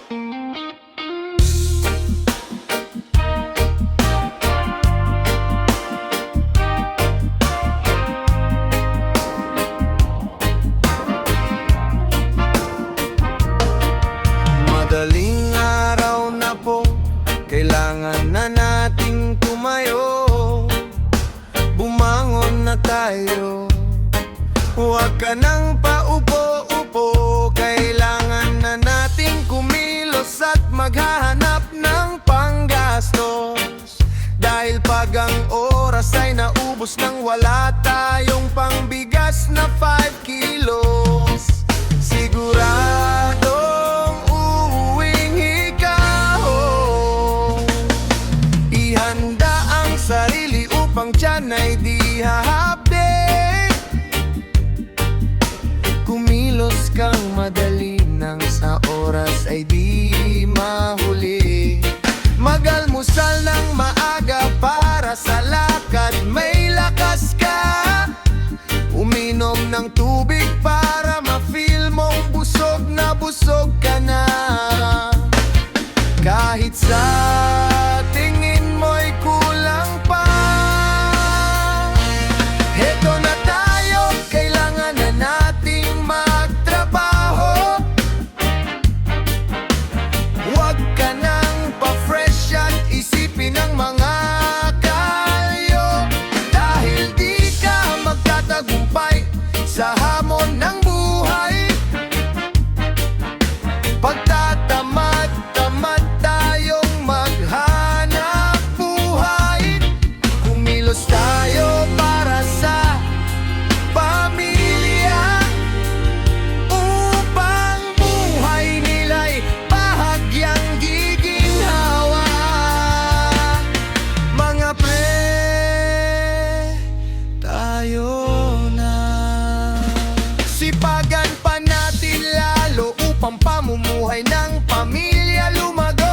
Madaling araw na po, kailangan na nating tumayo. Bumangon na tayo, huwag ka nang paupo-upo. Kailangan na nating kumilos at maghahanap ng panggastos. Dahil pag ang oras ay naubos nang wala tayong pangbigas na 5 kilos, siguradong uuwing ikaw. Ihanda ang sarili upang tiyan ay di hahapde. Kumilos kang madali nang sa oras ay di mahuli. Mag-almusal ng maaga para sa lakad may lakas ka. Uminom ng tubig para ma-feel mong busog na busog ka na. Kahit sa tingin mo'y kulang pa, heto na tayo, kailangan na nating magtrabaho. Huwag ka nang pa-fresh at isipin ang mga kalyo. Dahil di ka magtatagumpay sa hamon ng buhay. Pagtatamad-tamad tayong maghanap buhay. Kumilos tayo para sa pamilya, upang buhay nila'y bahagyang giginhawa. Mga pre, tayo na. Sipagan pa natin lalo upang pamumuhay ng pamilya lumago.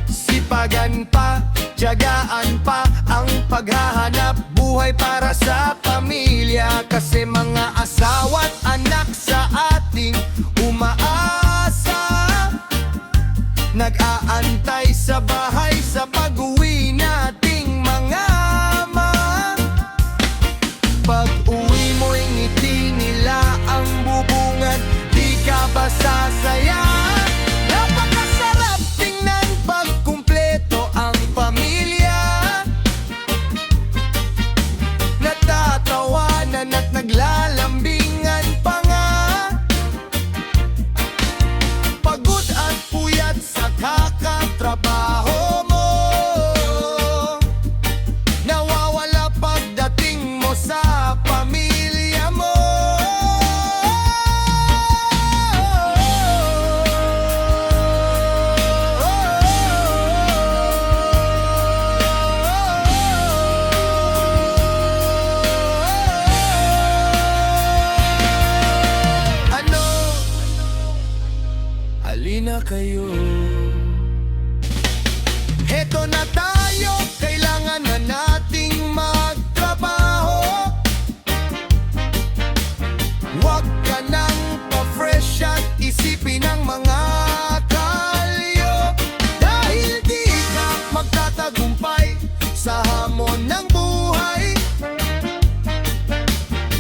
Sipagan pa, tiyagaan pa ang paghahanap buhay para sa pamilya. Kasi mga asawa't anak sa ating umaasa, nag-aantay sa bahay sa pag-uwi nating mga ama. Pag-uwi mo'y ngiti nila ang bubungad, di ka ba sasaya? Napakasarap tingnan pag kumpleto ang pamilya. Natatawanan at naglalambingan pa nga. Pagod at puyat sa kakatrabaho mo, nawawala pagdating mo sa pamilya mo. Ano? Halina kayo. Heto na tayo, kailangan na nating magtrabaho. Huwag ka nang pa-fresh at isipin ang mga kalyo. Dahil di ka magtatagumpay sa hamon ng buhay.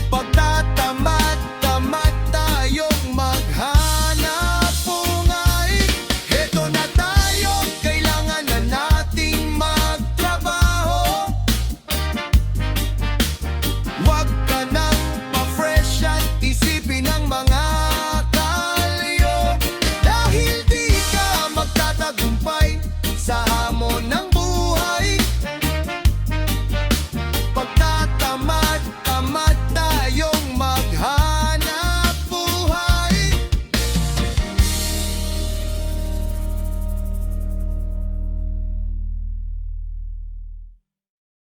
Pagtatamad-tamad tayong maghanap buhay. Heto na tayo, kailangan na nating magtrabaho. Huwag ka nang pa-fresh at isipin ang mga kalyo. Dahil di ka magtatagumpay sa